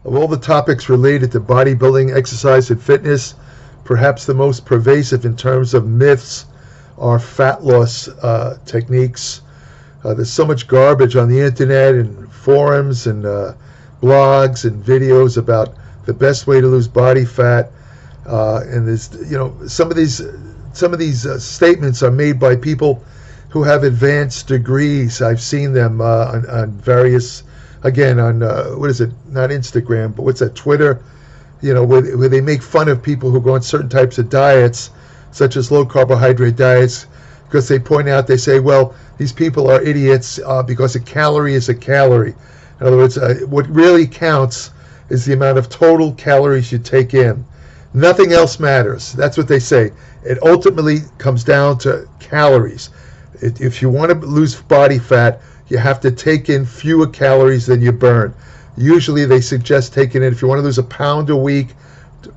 Of all the topics related to bodybuilding, exercise, and fitness, perhaps the most pervasive in terms of myths are fat loss techniques. There's so much garbage on the internet and forums and blogs and videos about the best way to lose body fat. And there's, some of these statements are made by people who have advanced degrees. I've seen them on various, again, on what is it? Not Instagram, but what's that? Twitter. Where they make fun of people who go on certain types of diets, such as low carbohydrate diets, because they point out, they say, well, these people are idiots because a calorie is a calorie. In other words, what really counts is the amount of total calories you take in. Nothing else matters. That's what they say. It ultimately comes down to calories. If you want to lose body fat, you have to take in fewer calories than you burn. Usually they suggest taking in, if you want to lose a pound a week,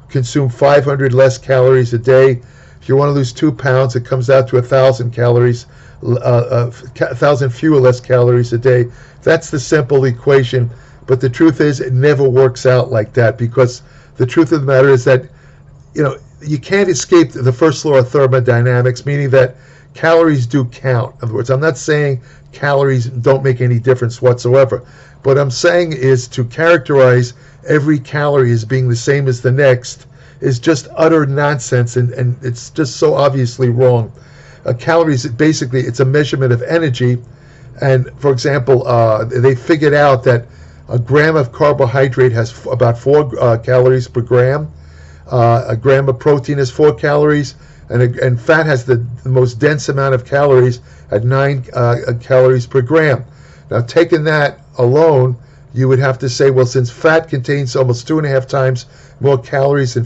consume 500 less calories a day. If you want to lose 2 pounds, it comes out to 1,000 calories, 1,000 fewer less calories a day. That's the simple equation. But the truth is, it never works out like that, because the truth of the matter is that, you can't escape the first law of thermodynamics, meaning that calories do count. In other words, I'm not saying calories don't make any difference whatsoever. What I'm saying is to characterize every calorie as being the same as the next is just utter nonsense, and it's just so obviously wrong. Calories, basically, it's a measurement of energy. And for example, they figured out that a gram of carbohydrate has about 4 calories per gram. A gram of protein has 4 calories, and fat has the most dense amount of calories at 9 calories per gram. Now, taking that alone, you would have to say, well, since fat contains almost 2.5 times more calories than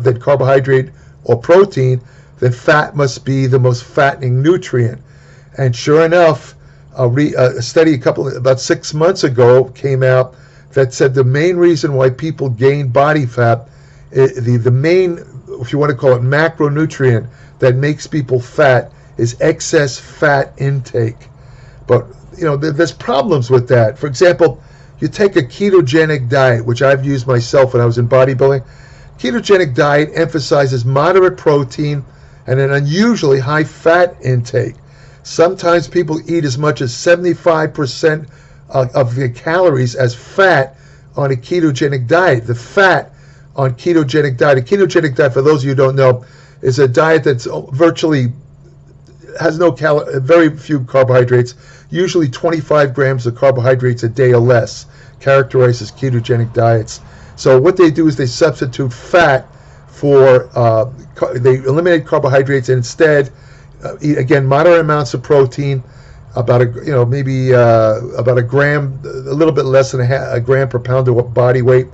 than carbohydrate or protein, then fat must be the most fattening nutrient. And sure enough, a study about 6 months ago came out that said the main reason why people gain body fat, the main, if you want to call it, macronutrient that makes people fat is excess fat intake. But there's problems with that. For example, you take a ketogenic diet, which I've used myself when I was in bodybuilding. Ketogenic diet emphasizes moderate protein and an unusually high fat intake. Sometimes people eat as much as 75% of their calories as fat on a ketogenic diet. The fat on ketogenic diet, a ketogenic diet, for those of you who don't know, is a diet that's virtually has very few carbohydrates, usually 25 grams of carbohydrates a day or less, characterized as ketogenic diets. So what they do is they substitute fat for, they eliminate carbohydrates and instead eat, again, moderate amounts of protein, about about a gram, a little bit less than a gram per pound of body weight,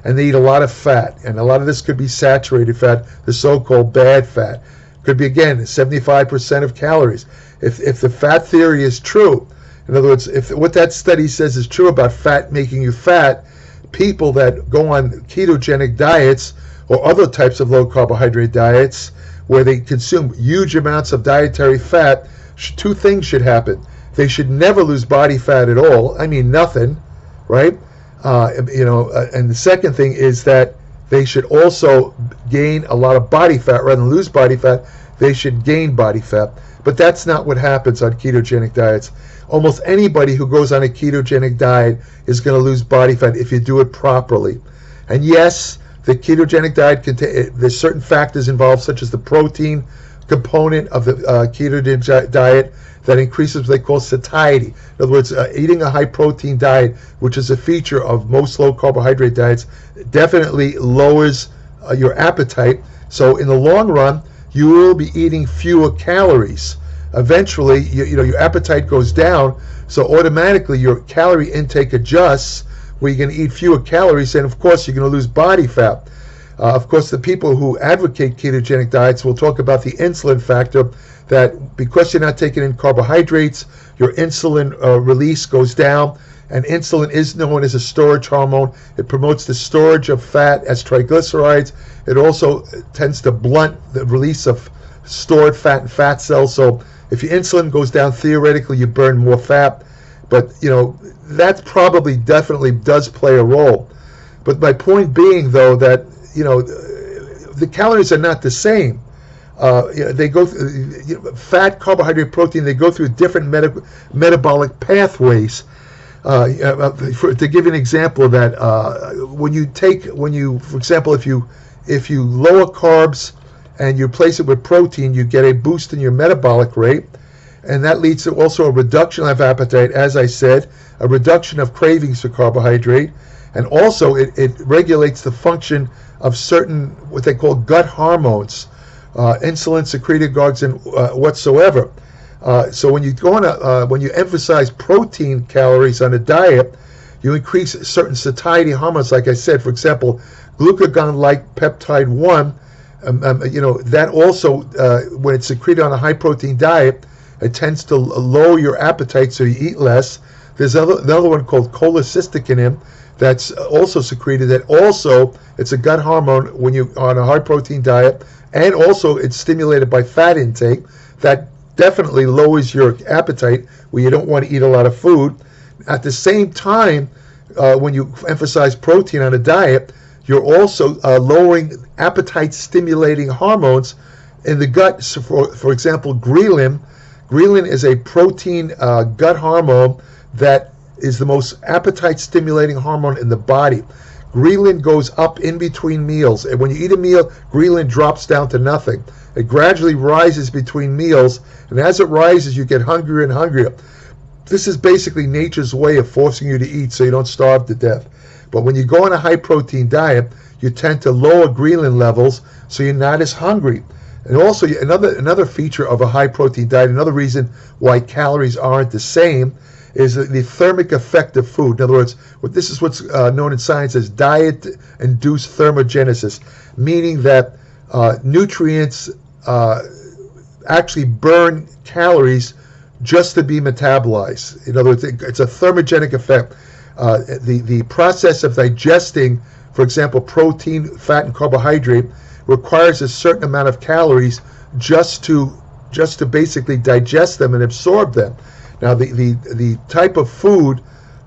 and they eat a lot of fat. And a lot of this could be saturated fat, the so-called bad fat. Could be, again, 75% of calories. If the fat theory is true, in other words, if what that study says is true about fat making you fat, people that go on ketogenic diets or other types of low carbohydrate diets where they consume huge amounts of dietary fat, 2 things should happen. They should never lose body fat at all. I mean, nothing, right? And the second thing is that they should also gain a lot of body fat rather than lose body fat. They should gain body fat. But that's not what happens on ketogenic diets. Almost anybody who goes on a ketogenic diet is going to lose body fat if you do it properly. And yes, the ketogenic diet there's certain factors involved, such as the protein component of the ketogenic diet that increases what they call satiety. In other words, eating a high protein diet, which is a feature of most low carbohydrate diets, definitely lowers your appetite. So in the long run, you will be eating fewer calories. Eventually, your appetite goes down, so automatically your calorie intake adjusts, where you're going to eat fewer calories, and of course you're going to lose body fat. Of course, the people who advocate ketogenic diets will talk about the insulin factor, that because you're not taking in carbohydrates, your insulin release goes down, and insulin is known as a storage hormone. It promotes the storage of fat as triglycerides. It also tends to blunt the release of stored fat and fat cells. So if your insulin goes down, theoretically you burn more fat. But that probably definitely does play a role. But my point being, though, that the calories are not the same. They go through, fat, carbohydrate, protein. They go through different metabolic pathways. To give you an example of that, for example, if you lower carbs and you replace it with protein, you get a boost in your metabolic rate, and that leads to also a reduction of appetite, as I said, a reduction of cravings for carbohydrate, and also it regulates the function of certain what they call gut hormones, insulin, secretagogues, and whatsoever. So when you emphasize protein calories on a diet, you increase certain satiety hormones. Like I said, for example, glucagon-like peptide 1. That also, when it's secreted on a high-protein diet, it tends to lower your appetite, so you eat less. There's another one called cholecystokinin that's also secreted. That also, it's a gut hormone when you're on a high-protein diet, and also it's stimulated by fat intake. That definitely lowers your appetite where you don't want to eat a lot of food. At the same time, when you emphasize protein on a diet, you're also lowering appetite-stimulating hormones in the gut. So for example, ghrelin. Ghrelin is a protein gut hormone that is the most appetite-stimulating hormone in the body. Ghrelin goes up in between meals, and when you eat a meal, ghrelin drops down to nothing. It gradually rises between meals, and as it rises, you get hungrier and hungrier. This is basically nature's way of forcing you to eat so you don't starve to death. But when you go on a high-protein diet, you tend to lower ghrelin levels, so you're not as hungry. And also, another feature of a high-protein diet, another reason why calories aren't the same, is the thermic effect of food. In other words, this is what's known in science as diet-induced thermogenesis, meaning that nutrients actually burn calories just to be metabolized. In other words, it's a thermogenic effect. The process of digesting, for example, protein, fat, and carbohydrate requires a certain amount of calories just to basically digest them and absorb them. Now, the type of food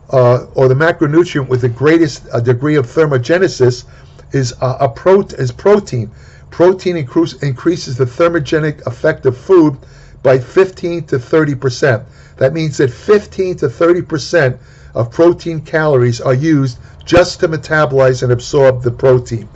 or the macronutrient with the greatest degree of thermogenesis is protein. Protein increases the thermogenic effect of food by 15 to 30%. That means that 15 to 30% of protein calories are used just to metabolize and absorb the protein.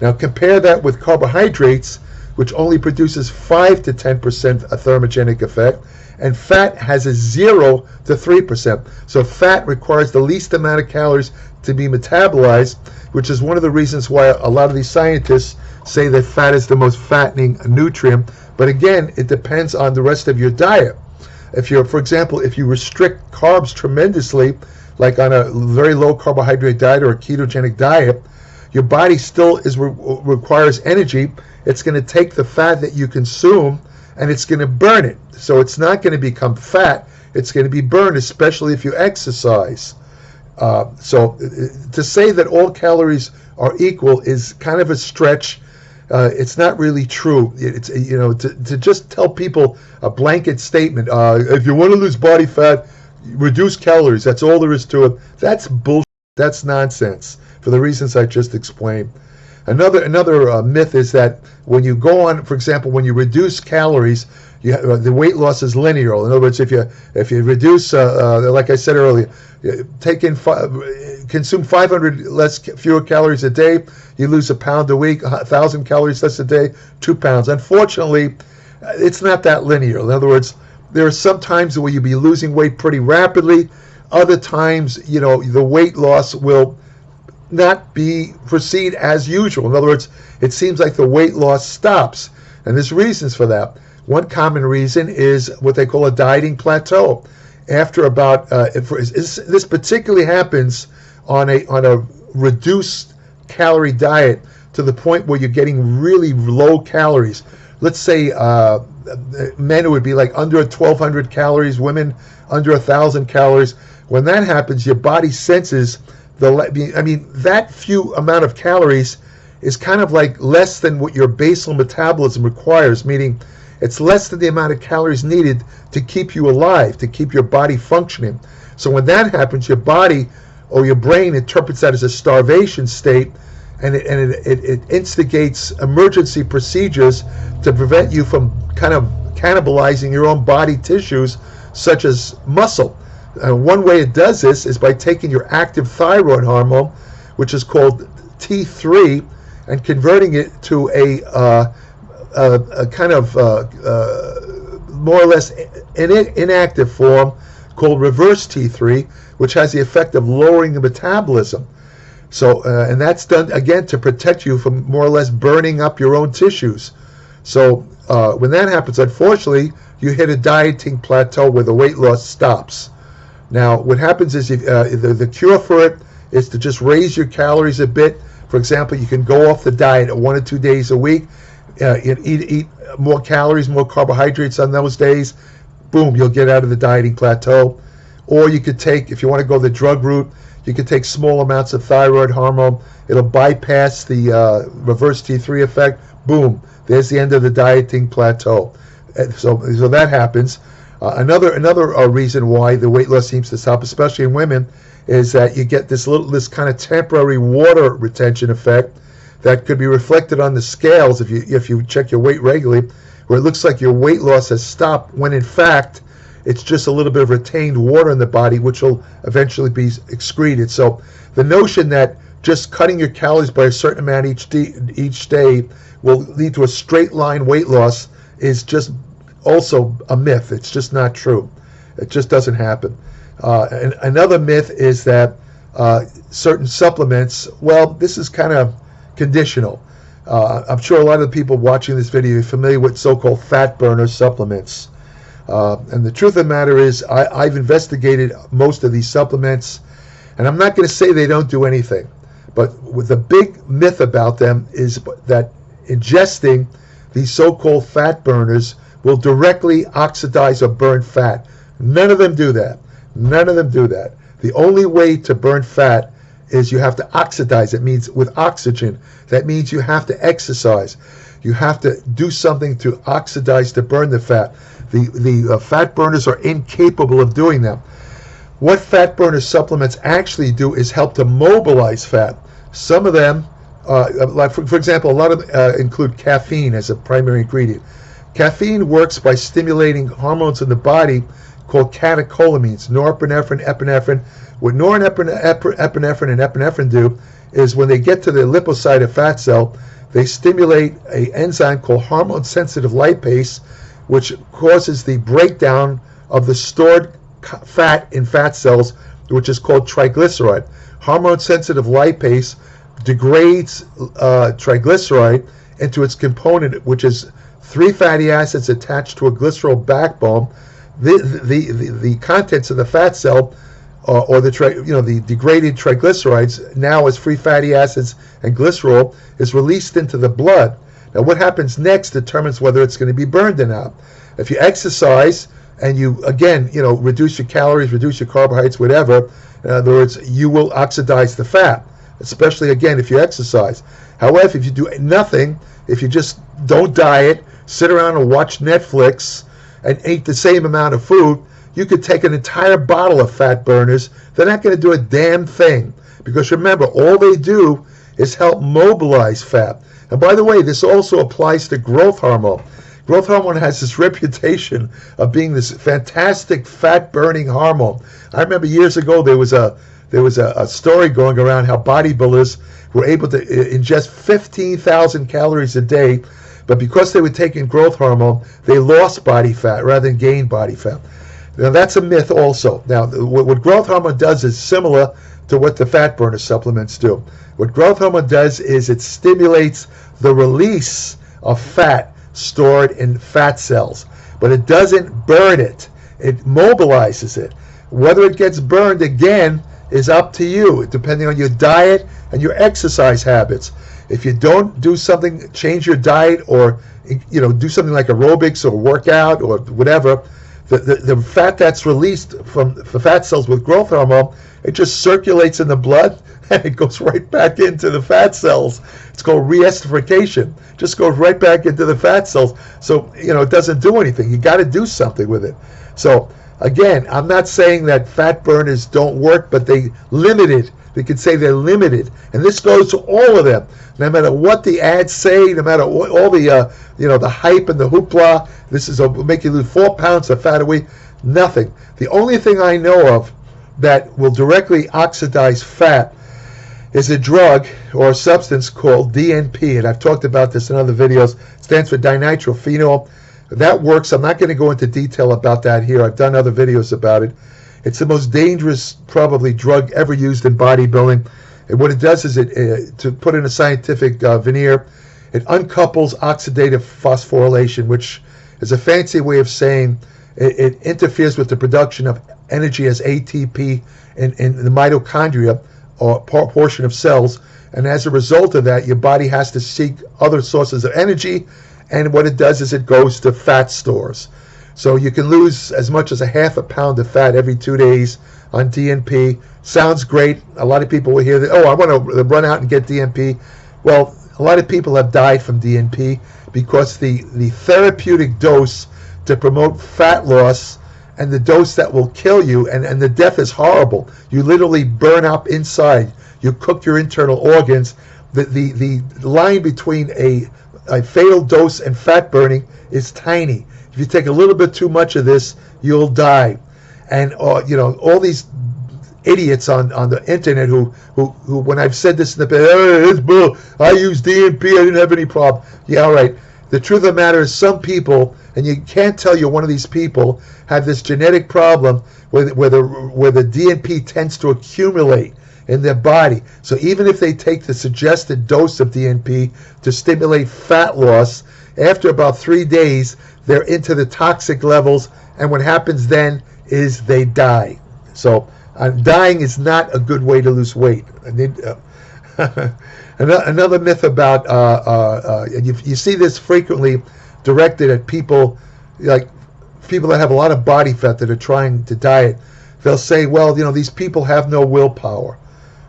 Now compare that with carbohydrates, which only produces 5 to 10% a thermogenic effect, and fat has a 0 to 3%. So fat requires the least amount of calories to be metabolized, which is one of the reasons why a lot of these scientists say that fat is the most fattening nutrient. But again, it depends on the rest of your diet. For example, if you restrict carbs tremendously, like on a very low carbohydrate diet or a ketogenic diet, your body still requires energy. It's going to take the fat that you consume and it's going to burn it. So it's not going to become fat. It's going to be burned, especially if you exercise. So to say that all calories are equal is kind of a stretch. It's not really true. It's to just tell people a blanket statement. If you want to lose body fat, reduce calories. That's all there is to it. That's bullshit. That's nonsense for the reasons I just explained. Another myth is that when you go on, for example, when you reduce calories, the weight loss is linear. In other words, if you reduce, like I said earlier, consume 500 fewer calories a day, you lose a pound a week. 1,000 calories less a day, 2 pounds. Unfortunately, it's not that linear. In other words, there are some times where you'll be losing weight pretty rapidly. Other times, the weight loss will not proceed as usual. In other words, it seems like the weight loss stops, and there's reasons for that. One common reason is what they call a dieting plateau. After about this particularly happens on a reduced calorie diet to the point where you're getting really low calories. Let's say men, it would be like under 1,200 calories, women under 1,000 calories. When that happens, your body senses that few amount of calories is kind of like less than what your basal metabolism requires, meaning it's less than the amount of calories needed to keep you alive, to keep your body functioning. So when that happens, your body or your brain interprets that as a starvation state, and it instigates emergency procedures to prevent you from kind of cannibalizing your own body tissues, such as muscle. One way it does this is by taking your active thyroid hormone, which is called T3, and converting it to a kind of more or less inactive form called reverse T3, which has the effect of lowering the metabolism. So, and that's done again to protect you from more or less burning up your own tissues. So when that happens, unfortunately, you hit a dieting plateau where the weight loss stops. Now, what happens is the cure for it is to just raise your calories a bit. For example, you can go off the diet 1 or 2 days a week, eat more calories, more carbohydrates on those days. Boom, you'll get out of the dieting plateau. Or you could take, if you want to go the drug route, you could take small amounts of thyroid hormone. It'll bypass the reverse T3 effect. Boom, there's the end of the dieting plateau. So that happens. Another reason why the weight loss seems to stop, especially in women, is that you get this kind of temporary water retention effect that could be reflected on the scales if you check your weight regularly, where it looks like your weight loss has stopped, when in fact it's just a little bit of retained water in the body, which will eventually be excreted. So the notion that just cutting your calories by a certain amount each day will lead to a straight line weight loss is just also a myth. It's just not true. It just doesn't happen. And another myth is that certain supplements, well, this is kind of conditional. I'm sure a lot of the people watching this video are familiar with so-called fat burner supplements. And the truth of the matter is, I've investigated most of these supplements, and I'm not going to say they don't do anything. But with the big myth about them is that ingesting these so-called fat burners will directly oxidize or burn fat. None of them do that. None of them do that. The only way to burn fat is you have to oxidize. It means with oxygen. That means you have to exercise. You have to do something to oxidize to burn the fat. The fat burners are incapable of doing that. What fat burner supplements actually do is help to mobilize fat. Some of them, like for example, a lot of include caffeine as a primary ingredient. Caffeine works by stimulating hormones in the body called catecholamines, norepinephrine, epinephrine. What norepinephrine and epinephrine do is when they get to the lipocyte of fat cell, they stimulate an enzyme called hormone-sensitive lipase, which causes the breakdown of the stored fat in fat cells, which is called triglyceride. Hormone-sensitive lipase degrades triglyceride into its component, which is 3 fatty acids attached to a glycerol backbone. The contents of the fat cell, or the degraded triglycerides, now as free fatty acids and glycerol, is released into the blood. Now, what happens next determines whether it's going to be burned or not. If you exercise and you, again, reduce your calories, reduce your carbohydrates, whatever, in other words, you will oxidize the fat, especially, again, if you exercise. However, if you do nothing, if you just don't diet, sit around and watch Netflix and eat the same amount of food, you could take an entire bottle of fat burners. They're not going to do a damn thing, because remember, all they do is help mobilize fat. And by the way, this also applies to growth hormone. Growth hormone has this reputation of being this fantastic fat-burning hormone. I remember years ago there was a story going around how bodybuilders were able to ingest 15,000 calories a day, but because they were taking growth hormone, they lost body fat rather than gained body fat. Now that's a myth also. Now what growth hormone does is similar to what the fat burner supplements do. What growth hormone does is it stimulates the release of fat stored in fat cells, but it doesn't burn it. It mobilizes it. Whether it gets burned again is up to you, depending on your diet and your exercise habits. If you don't do something, change your diet, or do something like aerobics or workout or whatever, the fat that's released from the fat cells with growth hormone, it just circulates in the blood and it goes right back into the fat cells. It's called re-esterification. Just goes right back into the fat cells. So, it doesn't do anything. You got to do something with it. So, again, I'm not saying that fat burners don't work, but they limited. They could say they're limited, and this goes to all of them. No matter what the ads say, no matter what, all the the hype and the hoopla, this is will make you lose 4 pounds of fat a week. Nothing. The only thing I know of that will directly oxidize fat is a drug or a substance called DNP, and I've talked about this in other videos. It stands for dinitrophenol. That works. I'm not going to go into detail about that here. I've done other videos about it. It's the most dangerous, probably, drug ever used in bodybuilding. And what it does is, to put in a scientific veneer, it uncouples oxidative phosphorylation, which is a fancy way of saying it interferes with the production of energy as ATP in the mitochondria, or portion of cells. And as a result of that, your body has to seek other sources of energy. And what it does is it goes to fat stores. So you can lose as much as a half a pound of fat every 2 days on DNP. Sounds great. A lot of people will hear that, oh, I want to run out and get DNP. Well, a lot of people have died from DNP because the therapeutic dose to promote fat loss and the dose that will kill you, and the death is horrible. You literally burn up inside. You cook your internal organs. The line between a fatal dose and fat burning is tiny. If you take a little bit too much of this, you'll die. And all these idiots on the internet who when I've said this in the past, I use DNP, I didn't have any problem. Yeah, all right. The truth of the matter is, some people, and you can't tell you're one of these people, have this genetic problem where the DNP tends to accumulate in their body. So even if they take the suggested dose of DNP to stimulate fat loss, after about 3 days, they're into the toxic levels, and what happens then is they die. So dying is not a good way to lose weight. Another myth about, you see this frequently directed at people, like people that have a lot of body fat that are trying to diet. They'll say, well, these people have no willpower.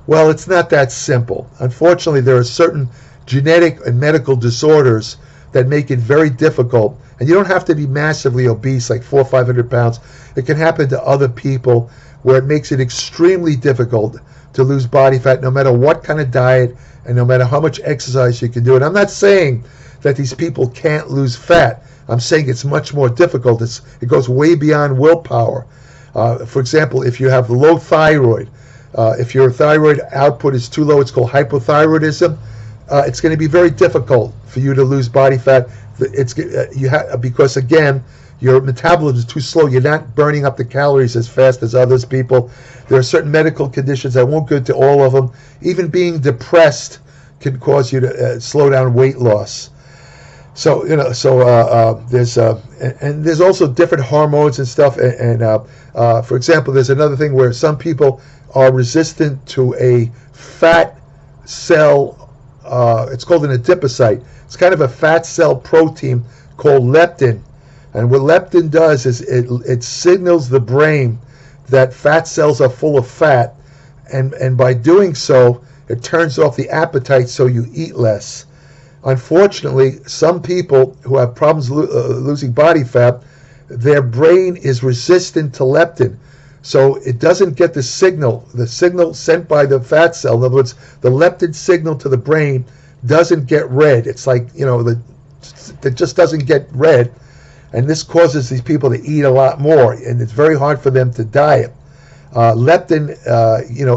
Well, it's not that simple. Unfortunately, there are certain genetic and medical disorders that make it very difficult. And you don't have to be massively obese, like 400 or 500 pounds. It can happen to other people where it makes it extremely difficult to lose body fat, no matter what kind of diet and no matter how much exercise you can do. And I'm not saying that these people can't lose fat. I'm saying it's much more difficult. It goes way beyond willpower. For example, if you have low thyroid, if your thyroid output is too low, it's called hypothyroidism. It's going to be very difficult for you to lose body fat. Because again, your metabolism is too slow. You're not burning up the calories as fast as others people. There are certain medical conditions. I won't go into all of them. Even being depressed can cause you to slow down weight loss. So there's also different hormones and stuff. And for example, there's another thing where some people are resistant to a fat cell. It's called an adipocyte. It's kind of a fat cell protein called leptin. And what leptin does is it signals the brain that fat cells are full of fat, and by doing so, it turns off the appetite so you eat less. Unfortunately, some people who have problems losing body fat, their brain is resistant to leptin. So it doesn't get the signal sent by the fat cell. In other words, the leptin signal to the brain doesn't get read. It's like, it just doesn't get read. And this causes these people to eat a lot more, and it's very hard for them to diet. Leptin,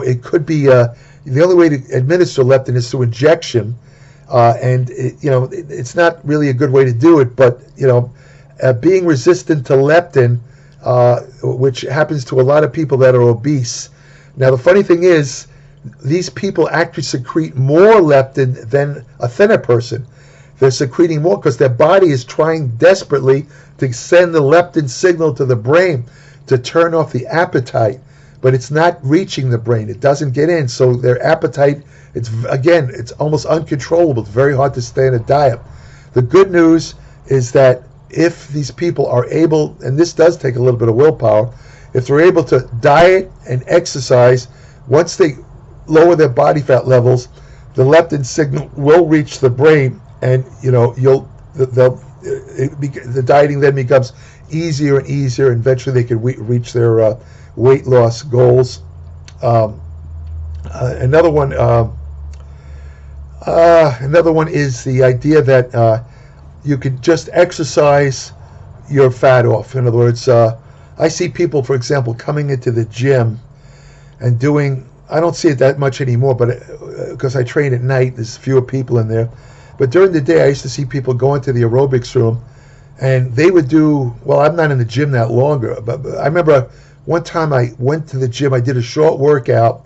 it could be, the only way to administer leptin is through injection, and it's not really a good way to do it, but being resistant to leptin, which happens to a lot of people that are obese. Now the funny thing is, these people actually secrete more leptin than a thinner person. They're secreting more because their body is trying desperately to send the leptin signal to the brain to turn off the appetite, but it's not reaching the brain. It doesn't get in, so their appetite, it's almost uncontrollable. It's very hard to stay on a diet. The good news is that if these people are able, and this does take a little bit of willpower, if they're able to diet and exercise, once they lower their body fat levels, the leptin signal will reach the brain, and the dieting then becomes easier and easier, and eventually they could reach their weight loss goals. Another one is the idea that you could just exercise your fat off. In other words, I see people, for example, coming into the gym and doing, I don't see it that much anymore, but because I train at night, there's fewer people in there. But during the day, I used to see people go into the aerobics room, and they would do, well, I'm not in the gym that longer, but I remember one time I went to the gym, I did a short workout,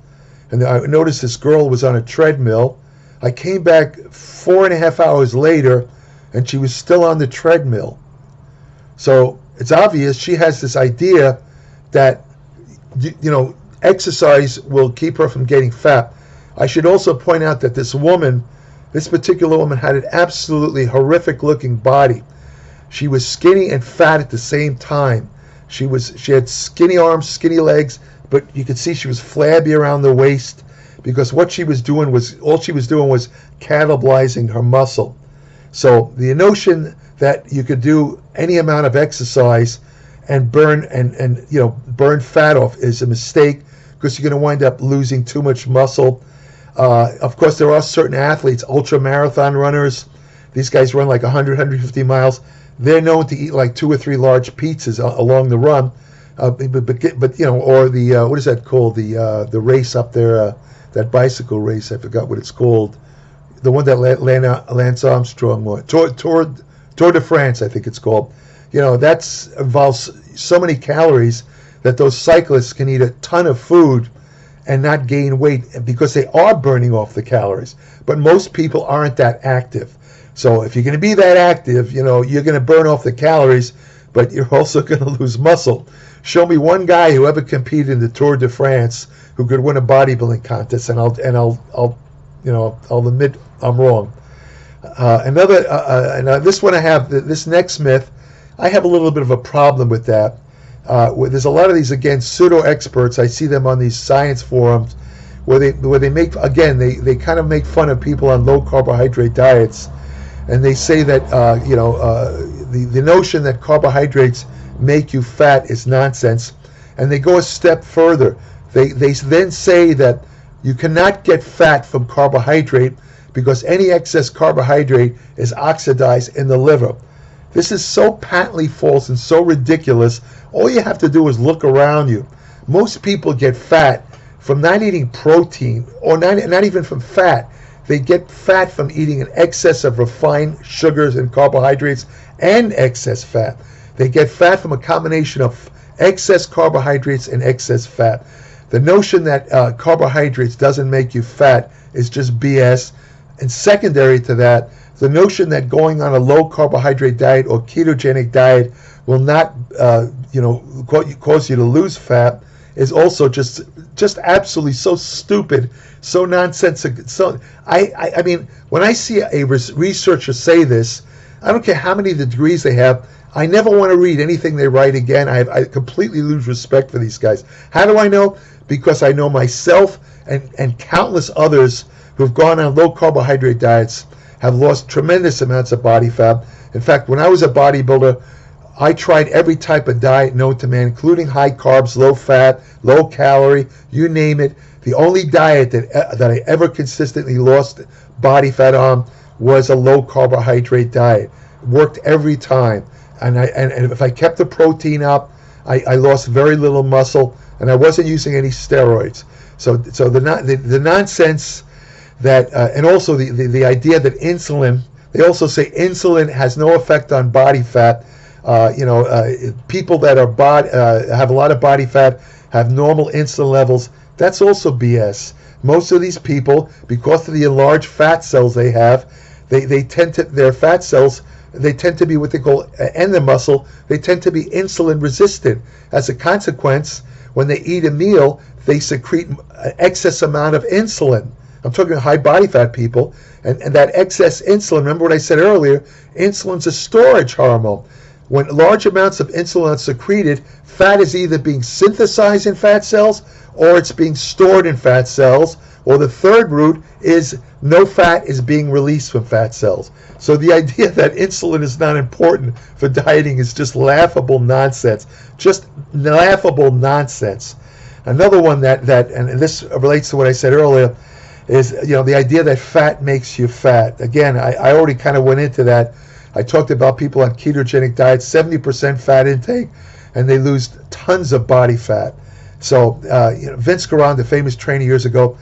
and I noticed this girl was on a treadmill. I came back 4.5 hours later, and she was still on the treadmill. So it's obvious she has this idea that, exercise will keep her from getting fat. I should also point out that this particular woman had an absolutely horrific looking body. She was skinny and fat at the same time. She had skinny arms, skinny legs, but you could see she was flabby around the waist, because all she was doing was cannibalizing her muscle. So the notion that you could do any amount of exercise and burn fat off is a mistake, because you're going to wind up losing too much muscle. Of course, there are certain athletes, ultra marathon runners. These guys run like 100, 150 miles. They're known to eat like 2 or 3 large pizzas along the run. Or the what is that called? The race up there, that bicycle race. I forgot what it's called. The one that Lance Armstrong won. Tour de France, I think it's called. That involves so many calories that those cyclists can eat a ton of food and not gain weight, because they are burning off the calories. But most people aren't that active. So if you're going to be that active, you're going to burn off the calories, but you're also going to lose muscle. Show me one guy who ever competed in the Tour de France who could win a bodybuilding contest, and I'll admit I'm wrong. This one I have, this next myth, I have a little bit of a problem with that. There's a lot of these, again, pseudo experts. I see them on these science forums where they make, again, they kind of make fun of people on low carbohydrate diets, and they say that the notion that carbohydrates make you fat is nonsense. And they go a step further. They then say that you cannot get fat from carbohydrate because any excess carbohydrate is oxidized in the liver. This is so patently false and so ridiculous. All you have to do is look around you. Most people get fat from not eating protein, or not even from fat. They get fat from eating an excess of refined sugars and carbohydrates and excess fat. They get fat from a combination of excess carbohydrates and excess fat. The notion that carbohydrates doesn't make you fat is just BS. And secondary to that, the notion that going on a low carbohydrate diet or ketogenic diet will not cause you to lose fat is also just absolutely so stupid, so nonsensical. So I mean, when I see a researcher say this, I don't care how many degrees they have, I never want to read anything they write again. I completely lose respect for these guys. How do I know? Because I know myself and countless others who've gone on low carbohydrate diets have lost tremendous amounts of body fat. In fact, when I was a bodybuilder, I tried every type of diet known to man, including high carbs, low fat, low calorie, you name it. The only diet that I ever consistently lost body fat on was a low carbohydrate diet. It worked every time. And if I kept the protein up, I lost very little muscle, and I wasn't using any steroids. So the nonsense that, and also the idea that insulin, they also say insulin has no effect on body fat. People that have a lot of body fat have normal insulin levels. That's also BS. Most of these people, because of the enlarged fat cells they have, their fat cells, they tend to be what they call, and the muscle, they tend to be insulin resistant. As a consequence, when they eat a meal, they secrete an excess amount of insulin. I'm talking high body fat people, and that excess insulin, remember what I said earlier, insulin's a storage hormone. When large amounts of insulin are secreted, fat is either being synthesized in fat cells, or it's being stored in fat cells, Or the third route is no fat is being released from fat cells. So the idea that insulin is not important for dieting is just laughable nonsense. Just laughable nonsense. Another one that and this relates to what I said earlier, is the idea that fat makes you fat. Again, I already kind of went into that. I talked about people on ketogenic diets, 70% fat intake, and they lose tons of body fat. So Vince Garan, the famous trainer years ago,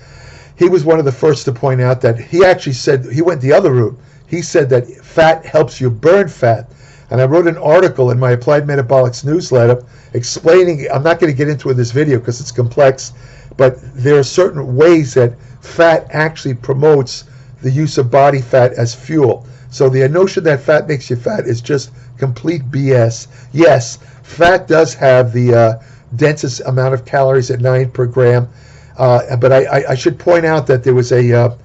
he was one of the first to point out that he actually said, he went the other route. He said that fat helps you burn fat. And I wrote an article in my Applied Metabolics newsletter explaining, I'm not going to get into it in this video because it's complex, but there are certain ways that fat actually promotes the use of body fat as fuel. So the notion that fat makes you fat is just complete BS. Yes, fat does have the densest amount of calories at 9 per gram. But I should point out that there was a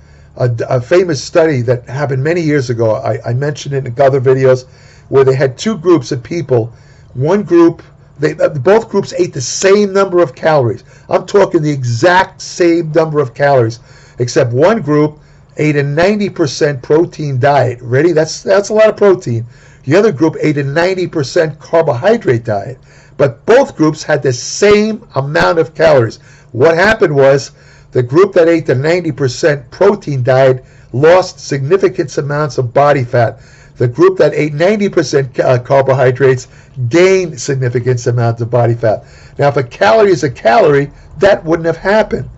famous study that happened many years ago. I mentioned it in other videos, where they had two groups of people. One group, both groups ate the same number of calories. I'm talking the exact same number of calories, except one group ate a 90% protein diet. Ready? That's a lot of protein. The other group ate a 90% carbohydrate diet. But both groups had the same amount of calories. What happened was the group that ate the 90% protein diet lost significant amounts of body fat. The group that ate 90% carbohydrates gained significant amounts of body fat. Now, if a calorie is a calorie, that wouldn't have happened.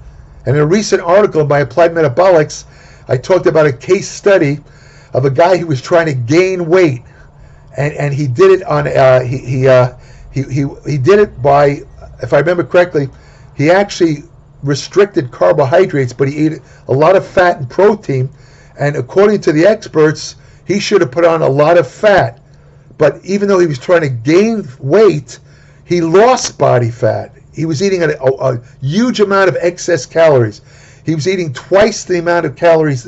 And in a recent article in my Applied Metabolics, I talked about a case study of a guy who was trying to gain weight, and he did it on he did it by, if I remember correctly, he actually restricted carbohydrates, but he ate a lot of fat and protein. And according to the experts, he should have put on a lot of fat. But even though he was trying to gain weight, he lost body fat. He was eating a huge amount of excess calories. He was eating twice the amount of calories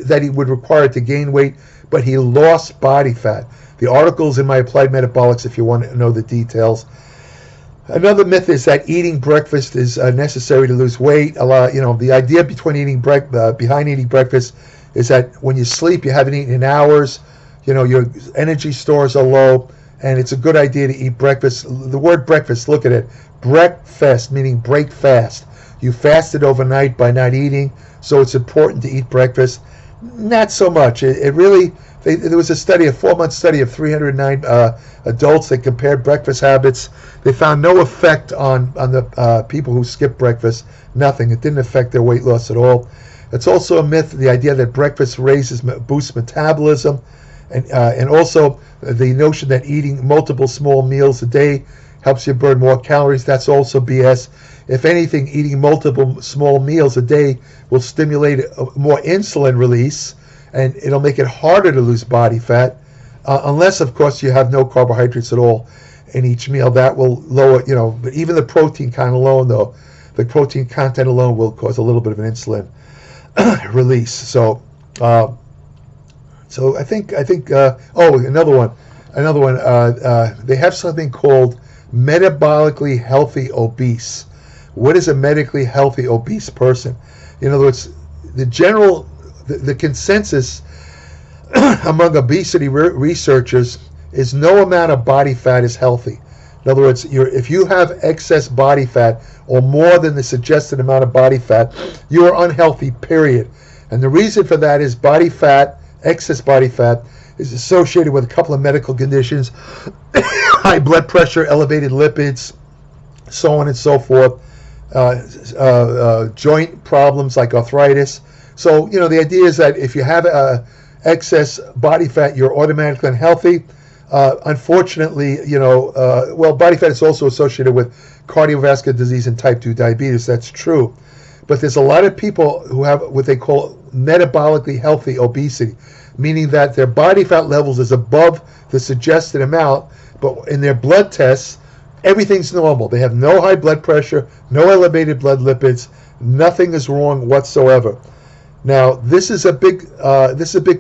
that he would require to gain weight, but he lost body fat. The article's in my Applied Metabolics if you want to know the details. Another myth is that eating breakfast is necessary to lose weight. The idea behind eating breakfast is that when you sleep, you haven't eaten in hours. Your energy stores are low, and it's a good idea to eat breakfast. The word breakfast, look at it. Breakfast, meaning break fast. You fasted overnight by not eating, so it's important to eat breakfast. Not so much. There was a 4-month study of 309 adults. They compared breakfast habits. They found no effect on the people who skipped breakfast. Nothing. It didn't affect their weight loss at all. It's also a myth, the idea that breakfast boosts metabolism, and also the notion that eating multiple small meals a day helps you burn more calories. That's also BS. If anything, eating multiple small meals a day will stimulate more insulin release, and it'll make it harder to lose body fat, unless, of course, you have no carbohydrates at all in each meal. That will lower, but even the protein content alone, though, the protein content alone will cause a little bit of an insulin release. So I think. Another one. They have something called metabolically healthy obese. What is a medically healthy obese person? In other words, the consensus among obesity researchers is no amount of body fat is healthy. In other words, if you have excess body fat or more than the suggested amount of body fat, you are unhealthy, period. And the reason for that is excess body fat, is associated with a couple of medical conditions, high blood pressure, elevated lipids, so on and so forth, joint problems like arthritis. So, the idea is that if you have excess body fat, you're automatically unhealthy. Unfortunately, body fat is also associated with cardiovascular disease and type 2 diabetes. That's true. But there's a lot of people who have what they call metabolically healthy obesity, meaning that their body fat levels is above the suggested amount, but in their blood tests, everything's normal. They have no high blood pressure, no elevated blood lipids, nothing is wrong whatsoever. Now, this is a big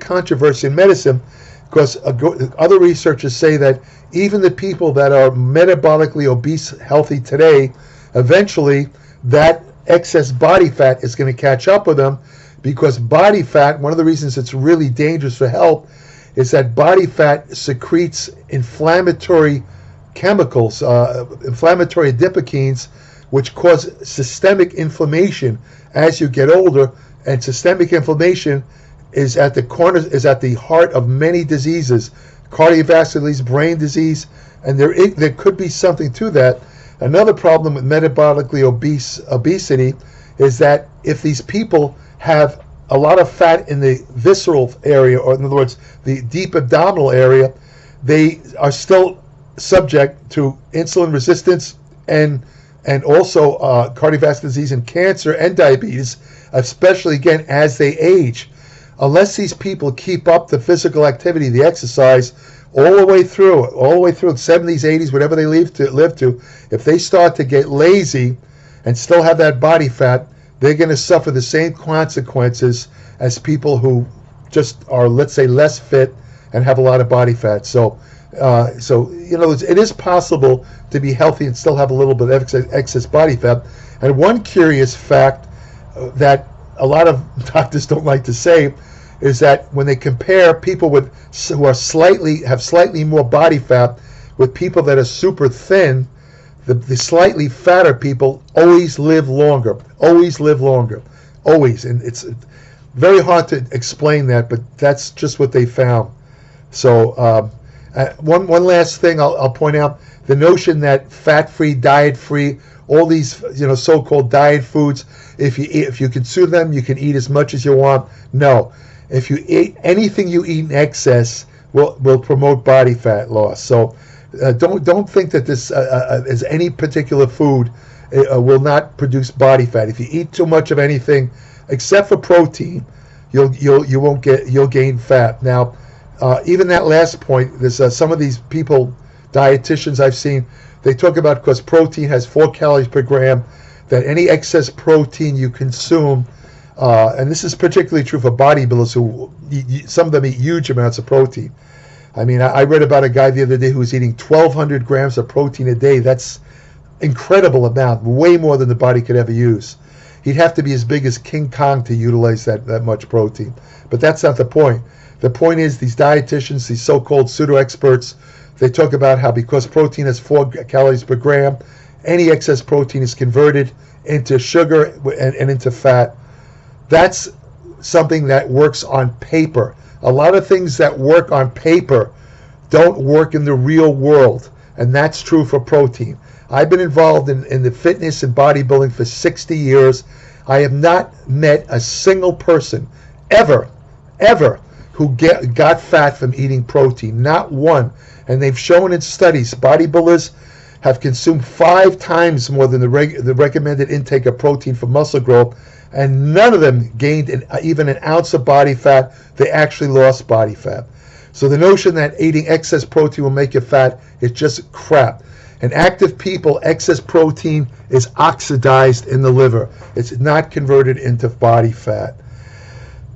controversy in medicine, because other researchers say that even the people that are metabolically obese healthy today, eventually that excess body fat is going to catch up with them, because body fat, one of the reasons it's really dangerous for health, is that body fat secretes inflammatory chemicals, inflammatory adipokines, which cause systemic inflammation as you get older. And systemic inflammation is at the heart of many diseases, cardiovascular disease, brain disease, and there could be something to that. Another problem with metabolically obesity is that if these people have a lot of fat in the visceral area, or in other words, the deep abdominal area, they are still subject to insulin resistance and also cardiovascular disease and cancer and diabetes, especially again as they age. Unless these people keep up the physical activity, the exercise, all the way through the 70s, 80s, whatever they live to, if they start to get lazy and still have that body fat, they're going to suffer the same consequences as people who just are, let's say, less fit and have a lot of body fat. So it is possible to be healthy and still have a little bit of excess body fat. And one curious fact that a lot of doctors don't like to say is that when they compare people who have slightly more body fat with people that are super thin, the slightly fatter people always live longer. And it's very hard to explain that, but that's just what they found. So one last thing I'll point out: the notion that fat-free, diet-free, all these so-called diet foods, if you consume them, you can eat as much as you want. No, if you eat anything you eat in excess will promote body fat loss. So don't think that this is any particular food will not produce body fat. If you eat too much of anything, except for protein, you'll gain fat. Now, even that last point, there's some of these people, dietitians I've seen, they talk about, because protein has 4 calories per gram, that any excess protein you consume, and this is particularly true for bodybuilders who some of them eat huge amounts of protein. I mean, I read about a guy the other day who was eating 1,200 grams of protein a day. That's incredible amount, way more than the body could ever use. He'd have to be as big as King Kong to utilize that much protein. But that's not the point. The point is, these dietitians, these so-called pseudo-experts, they talk about how because protein has 4 calories per gram, any excess protein is converted into sugar and into fat. That's something that works on paper. A lot of things that work on paper don't work in the real world, and that's true for protein. I've been involved in the fitness and bodybuilding for 60 years. I have not met a single person ever who got fat from eating protein. Not one. And they've shown in studies, bodybuilders have consumed 5 times more than the recommended intake of protein for muscle growth, and none of them gained even an ounce of body fat. They actually lost body fat. So the notion that eating excess protein will make you fat is just crap. In active people, excess protein is oxidized in the liver. It's not converted into body fat.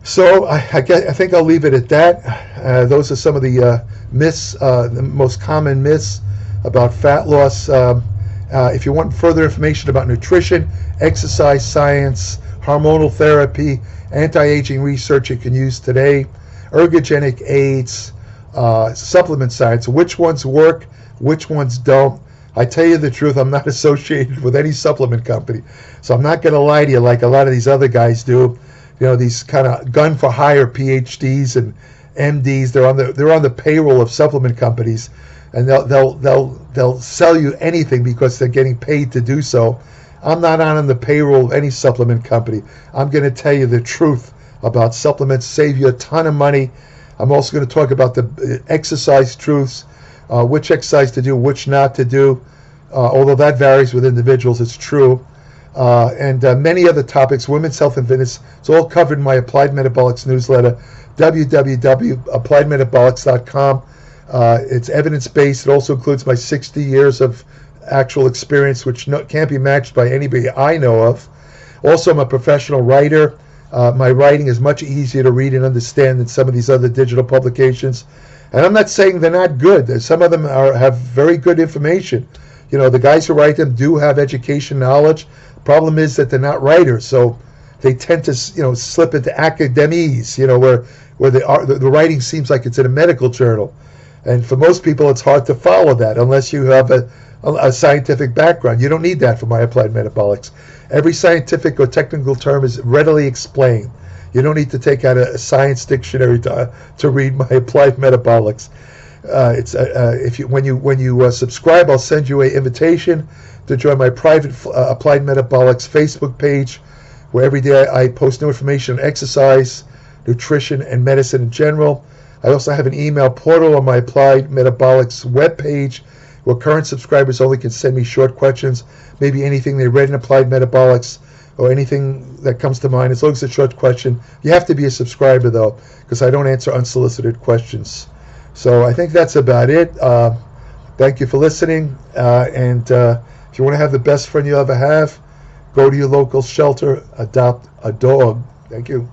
So I think I'll leave it at that. Those are some of the myths, the most common myths about fat loss. If you want further information about nutrition, exercise science, hormonal therapy, anti-aging research you can use today, ergogenic aids, supplement science, which ones work, which ones don't. I tell you the truth, I'm not associated with any supplement company, so I'm not going to lie to you like a lot of these other guys do. These kind of gun for hire PhDs and MDs. They're on the payroll of supplement companies, and they'll sell you anything because they're getting paid to do so. I'm not on the payroll of any supplement company. I'm going to tell you the truth about supplements, save you a ton of money. I'm also going to talk about the exercise truths, which exercise to do, which not to do, although that varies with individuals, it's true. And many other topics, women's health and fitness. It's all covered in my Applied Metabolics newsletter, www.appliedmetabolics.com. It's evidence-based. It also includes my 60 years of actual experience, which can't be matched by anybody I know of. Also, I'm a professional writer. My writing is much easier to read and understand than some of these other digital publications. And I'm not saying they're not good. Some of them have very good information. The guys who write them do have education knowledge, Problem is that they're not writers, so they tend to, slip into academies, where the writing seems like it's in a medical journal. And for most people, it's hard to follow that unless you have a scientific background. You don't need that for My Applied Metabolics. Every scientific or technical term is readily explained. You don't need to take out a science dictionary to read My Applied Metabolics. When you subscribe, I'll send you an invitation to join my private Applied Metabolics Facebook page, where every day I post new information on exercise, nutrition, and medicine in general. I also have an email portal on my Applied Metabolics webpage, where current subscribers only can send me short questions, maybe anything they read in Applied Metabolics or anything that comes to mind, as long as it's a short question. You have to be a subscriber, though, because I don't answer unsolicited questions. So I think that's about it. Thank you for listening. And if you want to have the best friend you'll ever have, go to your local shelter, adopt a dog. Thank you.